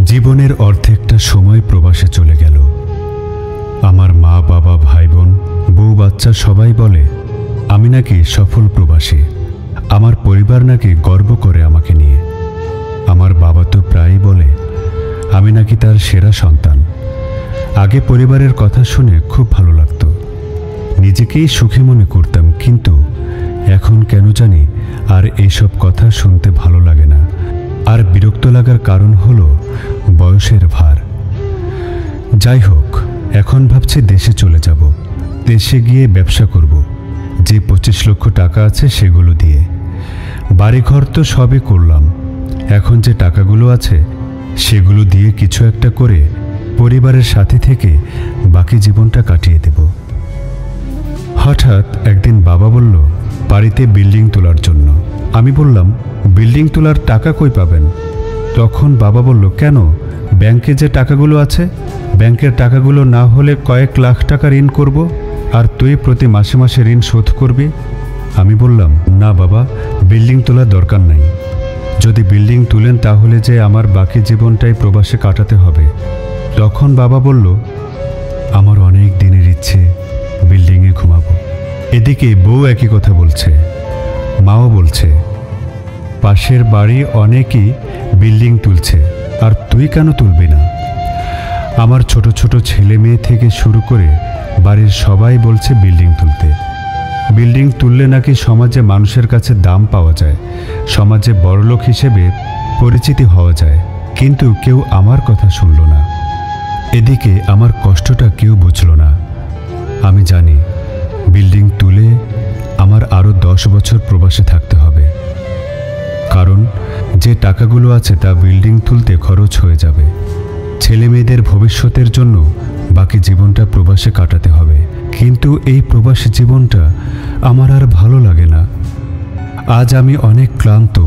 জীবনের অর্ধেকটা সময় প্রবাসে চলে গেল। আমার মা বাবা ভাই বোন বউ বাচ্চা সবাই বলে আমি নাকি সফল প্রবাসী। আমার পরিবার নাকি গর্ব করে আমাকে নিয়ে। আমার বাবা তো প্রায়ই বলে আমি নাকি তার সেরা সন্তান। আগে পরিবারের কথা শুনে খুব ভালো লাগতো, নিজেকেই সুখী মনে করতাম, কিন্তু এখন কেন জানি আর এইসব কথা শুনতে ভালো লাগে না। আর বিরক্ত লাগার কারণ হলো বয়সের ভার। যাই হোক, এখন ভাবছি দেশে চলে যাব। দেশে গিয়ে ব্যবসা করব, যে 25 লক্ষ টাকা আছে সেগুলো দিয়ে। বাড়িঘর তো সবই করলাম, এখন যে টাকাগুলো আছে সেগুলো দিয়ে কিছু একটা করে পরিবারের সাথে থেকে বাকি জীবনটা কাটিয়ে দেব। হঠাৎ একদিন বাবা বলল বাড়িতে বিল্ডিং তোলার জন্য। আমি বললাম বিল্ডিং তোলার টাকা কই পাবেন? তখন বাবা বলল কেন, ব্যাংকে যে টাকাগুলো আছে, ব্যাংকের টাকাগুলো না হলে কয়েক লাখ টাকা ঋণ করব, আর তুই প্রতি মাসে মাসে ঋণ শোধ করবি। আমি বললাম না বাবা, বিল্ডিং তোলার দরকার নাই। যদি বিল্ডিং তুলেন তাহলে যে আমার বাকি জীবনটাই প্রবাসে কাটাতে হবে। তখন বাবা বলল আমার অনেক দিনের ইচ্ছে বিল্ডিংয়ে ঘুমাবো। এদিকে বউ একই কথা বলছে, মাও বলছে পাশের বাড়ি অনেকেই বিল্ডিং তুলছে, আর তুই কেন তুলবি না? আমার ছোট ছোট ছেলে মেয়ে থেকে শুরু করে বাড়ির সবাই বলছে বিল্ডিং তুলতে। বিল্ডিং তুললে নাকি সমাজে মানুষের কাছে দাম পাওয়া যায়, সমাজে বড়লোক হিসেবে পরিচিতি হওয়া যায়, কিন্তু কেউ আমার কথা শুনল না। এদিকে আমার কষ্টটা কেউ বুঝল না। আমি জানি বিল্ডিং তুলে আমার আরও 10 বছর প্রবাসে থাকতে হবে, কারণ যে টাকাগুলো আছে তা বিল্ডিং তুলতে খরচ হয়ে যাবে। ছেলে মেয়েদের ভবিষ্যতের জন্য বাকি জীবনটা প্রবাসে কাটাতে হবে, কিন্তু এই প্রবাসী জীবনটা আমার আর ভালো লাগে না। আজ আমি অনেক ক্লান্ত,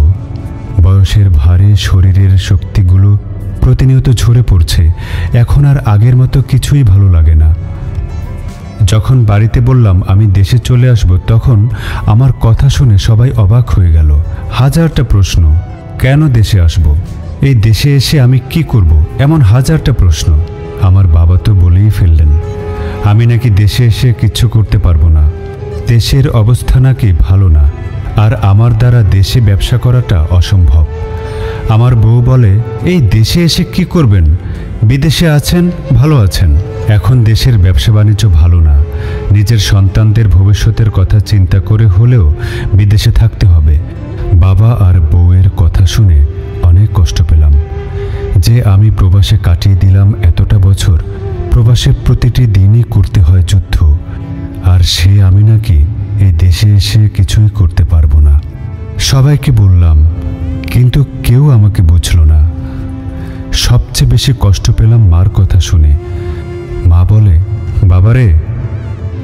বয়সের ভারে শরীরের শক্তিগুলো প্রতিনিয়ত ঝরে পড়ছে। এখন আর আগের মতো কিছুই ভালো লাগে না। যখন বাড়িতে বললাম আমি দেশে চলে আসব, তখন আমার কথা শুনে সবাই অবাক হয়ে গেল। হাজারটা প্রশ্ন, কেন দেশে আসব, এই দেশে এসে আমি কি করব, এমন হাজারটা প্রশ্ন। আমার বাবা তো বলেই ফেললেন আমি নাকি দেশে এসে কিচ্ছু করতে পারবো না, দেশের অবস্থা নাকি ভালো না, আর আমার দ্বারা দেশে ব্যবসা করাটা অসম্ভব। আমার বউ বলে এই দেশে এসে কি করবেন, বিদেশে আছেন, ভালো আছেন, এখন দেশের ব্যবসা বাণিজ্য ভালো না, নিজের সন্তানদের ভবিষ্যতের কথা চিন্তা করে হলেও বিদেশে থাকতে হবে। বাবা আর বউয়ের কথা শুনে অনেক কষ্ট পেলাম যে আমি প্রবাসে কাটিয়ে দিলাম এতটা বছর। প্রবাসে প্রতিটি দিনই করতে হয় যুদ্ধ, আর সে আমি নাকি এই দেশে এসে কিছুই করতে পারবো না। সবাইকে বললাম, কিন্তু কেউ আমাকে বুঝল না। সবচেয়ে বেশি কষ্ট পেলাম মার কথা শুনে। মা বলে বাবারে,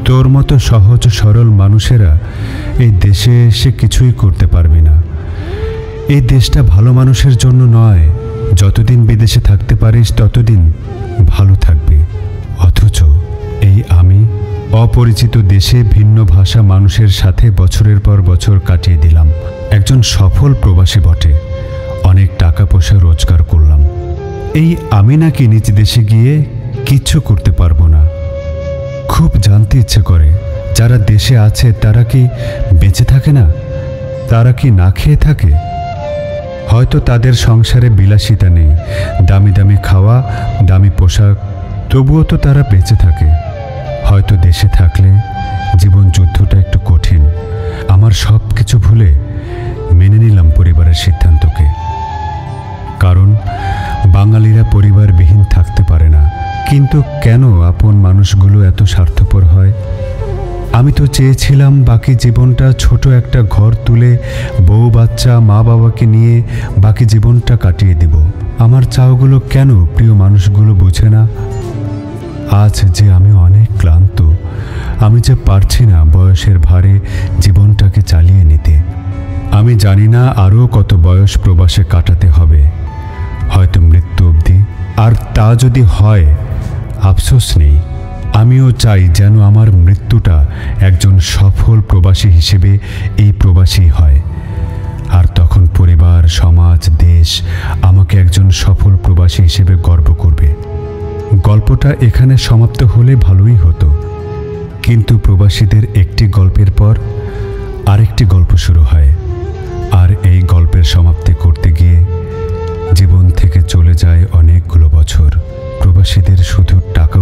তোর মতো সহজ সরল মানুষেরা এই দেশে এসে কিছুই করতে পারবি না। এই দেশটা ভালো মানুষের জন্য নয়, যতদিন বিদেশে থাকতে পারিস ততদিন ভালো থাকবি। অথচ এই আমি অপরিচিত দেশে ভিন্ন ভাষা মানুষের সাথে বছরের পর বছর কাটিয়ে দিলাম। একজন সফল প্রবাসী বটে, অনেক টাকা পয়সা রোজগার করলাম। এই আমি নাকি নিজ দেশে গিয়ে কিচ্ছু করতে পারবো না। খুব জানতে ইচ্ছে করে, যারা দেশে আছে তারা কি বেঁচে থাকে না? তারা কি না খেয়ে থাকে? হয়তো তাদের সংসারে বিলাসিতা নেই, দামি দামি খাওয়া, দামি পোশাক, তবুও তো তারা বেঁচে থাকে। হয়তো দেশে থাকলে জীবন যুদ্ধটা একটু কঠিন। আমার সব কিছু ভুলে মেনে নিলাম পরিবারের সিদ্ধান্তকে, কারণ বাঙালিরা পরিবারবিহীন থাকতে পারে না। কিন্তু কেন আপন মানুষগুলো এত স্বার্থপর হয়? আমি তো চেয়েছিলাম বাকি জীবনটা ছোট একটা ঘর তুলে বউ বাচ্চা মা বাবাকে নিয়ে বাকি জীবনটা কাটিয়ে দেব। আমার চাওগুলো কেন প্রিয় মানুষগুলো বোঝে না? আজ যে আমি অনেক ক্লান্ত, আমি যে পারছি না বয়সের ভারে জীবনটাকে চালিয়ে নিতে। আমি জানি না আরও কত বয়স প্রবাসে কাটাতে হবে, হয়তো মৃত্যু অবধি। আর তা যদি হয় আফসোস নেই, আমিও চাই যেন আমার মৃত্যুটা একজন সফল প্রবাসী হিসেবে এই প্রবাসী হয়। আর তখন পরিবার, সমাজ, দেশ আমাকে একজন সফল প্রবাসী হিসেবে গর্ব করবে। গল্পটা এখানে সমাপ্ত হলে ভালোই হতো, কিন্তু প্রবাসীদের একটি গল্পের পর আরেকটি গল্প শুরু হয়, আর এই গল্পের সমাপ্তি করতে গিয়ে জীবন থেকে চলে যায় অনেকগুলো বছর। প্রবাসীদের শুধু টাকা